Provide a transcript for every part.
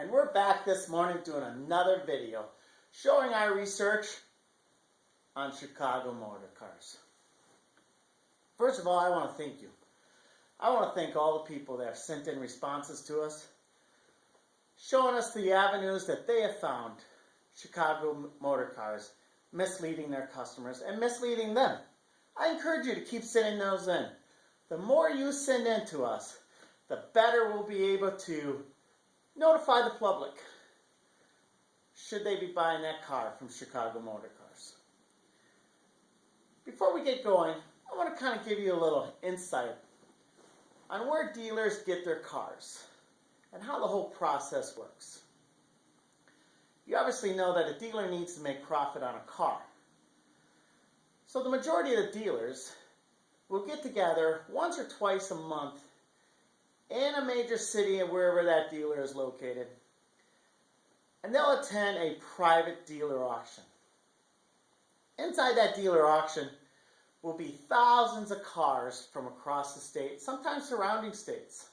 and we're back this morning doing another video showing our research on Chicago motor cars. First of all, I want to thank you. I want to thank all the people that have sent in responses to us, showing us the avenues that they have found Chicago motor cars misleading their customers and misleading them. I encourage you to keep sending those in. The more you send in to us, the better we'll be able to notify the public should they be buying that car from Chicago Motor Cars. Before we get going, I want to kind of give you a little insight on where dealers get their cars and how the whole process works. You obviously know that a dealer needs to make profit on a car. So the majority of the dealers will get together once or twice a month in a major city and wherever that dealer is located, and they'll attend a private dealer auction. Inside that dealer auction will be thousands of cars from across the state, sometimes surrounding states.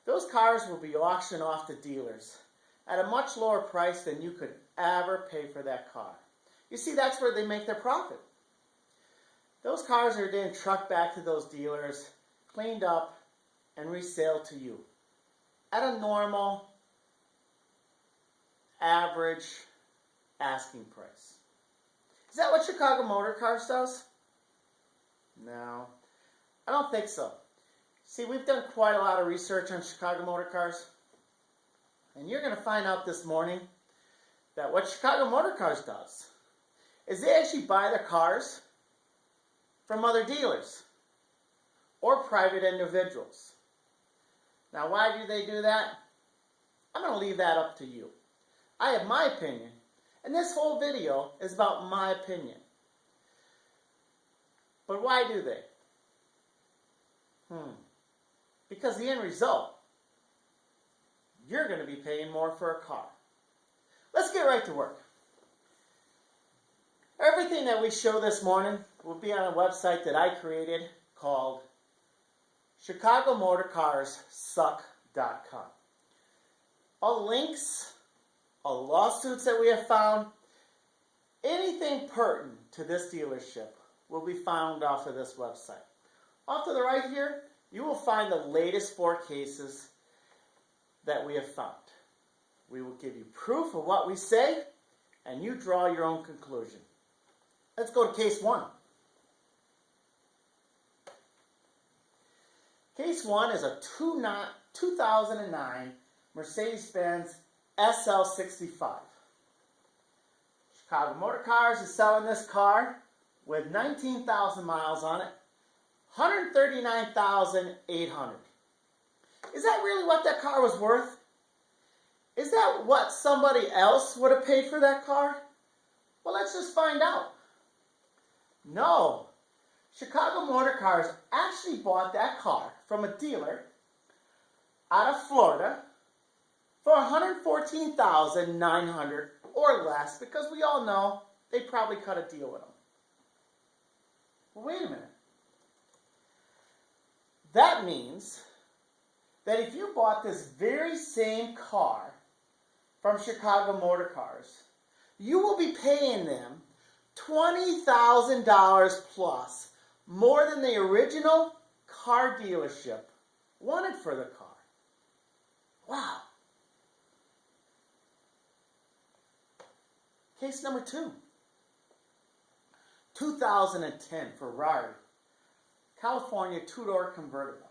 Those cars will be auctioned off to dealers at a much lower price than you could ever pay for that car. You see, that's where they make their profit. Those cars are then trucked back to those dealers, cleaned up, and resale to you at a normal, average asking price. Is that what Chicago Motor Cars does? No, I don't think so. See, we've done quite a lot of research on Chicago Motor Cars, and you're going to find out this morning that what Chicago Motor Cars does is they actually buy their cars from other dealers or private individuals. Now, why do they do that? I'm going to leave that up to you. I have my opinion, and this whole video is about my opinion. But why do they? Because the end result, you're going to be paying more for a car. Let's get right to work. Everything that we show this morning will be on a website that I created called ChicagoMotorCarsSuck.com. All the links, all the lawsuits that we have found, anything pertinent to this dealership will be found off of this website. Off to the right here, you will find the latest 4 cases that we have found. We will give you proof of what we say, and you draw your own conclusion. Let's go to case 1. Case 1 is a 2009 Mercedes-Benz SL65. Chicago Motor Cars is selling this car with 19,000 miles on it, $139,800. Is that really what that car was worth? Is that what somebody else would have paid for that car? Well, let's just find out. No. Chicago Motor Cars actually bought that car from a dealer out of Florida for $114,900 or less, because we all know they probably cut a deal with them. Well, wait a minute. That means that if you bought this very same car from Chicago Motor Cars, you will be paying them $20,000 plus more than the original car dealership wanted for the car. Wow. Case number 2. 2010 Ferrari California 2-door convertible.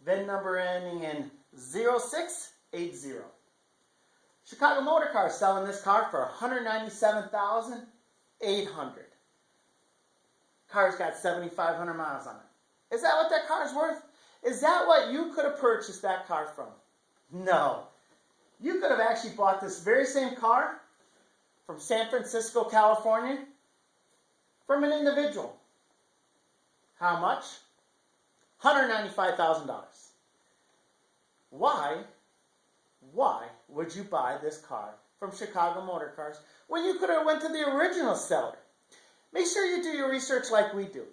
VIN number ending in 0680. Chicago Motor Cars selling this car for $197,800. Car's got 7,500 miles on it. Is that what that car's worth? Is that what you could have purchased that car from? No. You could have actually bought this very same car from San Francisco, California, from an individual. How much? $195,000. Why would you buy this car from Chicago Motor Cars when you could have went to the original seller? Make sure you do your research like we do.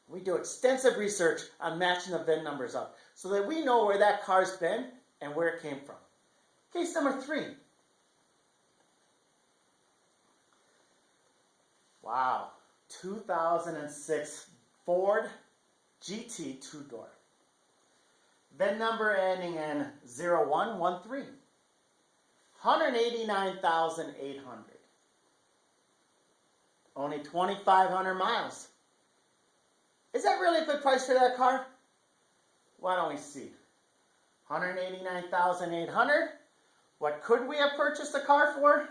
We do extensive research on matching the VIN numbers up so that we know where that car's been and where it came from. Case number 3. Wow, 2006 Ford GT 2-door. VIN number ending in 0113. 189,800. Only 2,500 miles. Is that really a good price for that car? Why don't we see? 189,800. What could we have purchased the car for?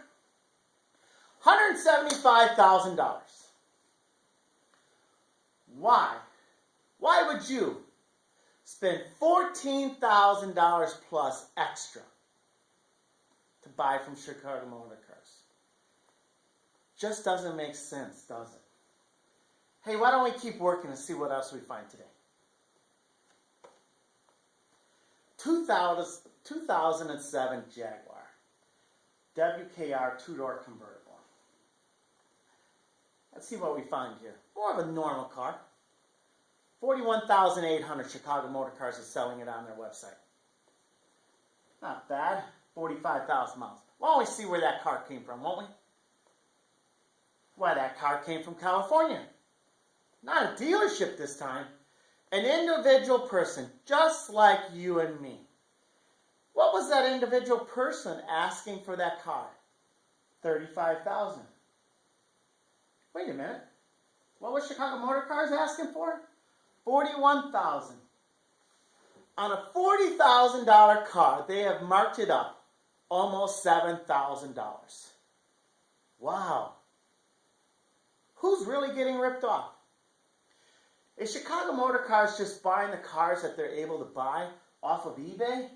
$175,000. Why? Why would you spend $14,000 plus extra to buy from Chicago Motor Cars? Just doesn't make sense, does it? Hey, why don't we keep working and see what else we find today? 2007 Jaguar WKR 2-door convertible. Let's see what we find here. More of a normal car. 41,800 Chicago Motor Cars is selling it on their website. Not bad. 45,000 miles. Why don't we see where that car came from, won't we? Why, that car came from California. Not a dealership this time. An individual person, just like you and me. What was that individual person asking for that car? $35,000. Wait a minute. What was Chicago Motor Cars asking for? $41,000. On a $40,000 car, they have marked it up almost $7,000. Wow. Who's really getting ripped off? Is Chicago Motor Cars just buying the cars that they're able to buy off of eBay?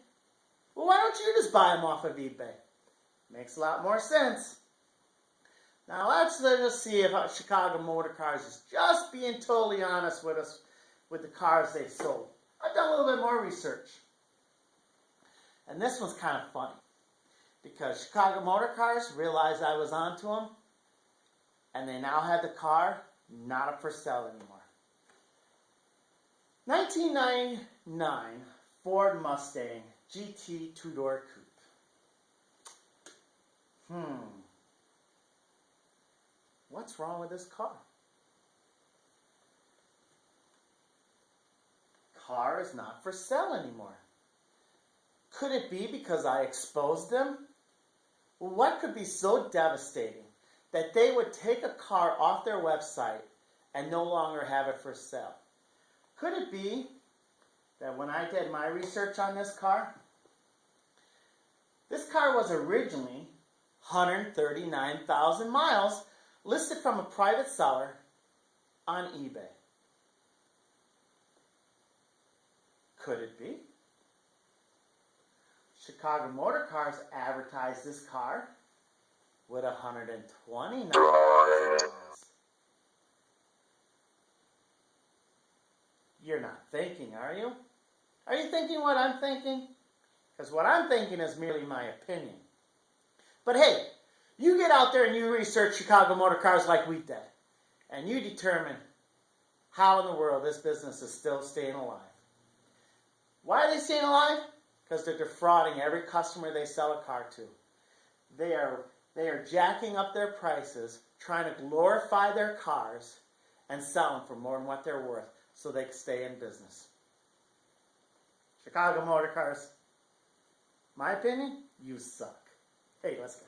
Well, why don't you just buy them off of eBay? Makes a lot more sense. Now let's just see if Chicago Motor Cars is just being totally honest with us with the cars they sold. I've done a little bit more research. And this one's kind of funny. Because Chicago Motor Cars realized I was onto them. And they now had the car not up for sale anymore. 1999 Ford Mustang GT 2-door coupe. What's wrong with this car? Car is not for sale anymore. Could it be because I exposed them? Well, what could be so devastating that they would take a car off their website and no longer have it for sale? Could it be that when I did my research on this car was originally 139,000 miles, listed from a private seller on eBay? Could it be? Chicago Motor Cars advertised this car with 129,000 miles. You're not thinking, are you? Are you thinking what I'm thinking? Because what I'm thinking is merely my opinion. But hey, you get out there and you research Chicago Motor Cars like we did. And you determine how in the world this business is still staying alive. Why are they staying alive? Because they're defrauding every customer they sell a car to. They are jacking up their prices, trying to glorify their cars and sell them for more than what they're worth so they can stay in business. Chicago Motor Cars, my opinion, you suck. Hey, let's go.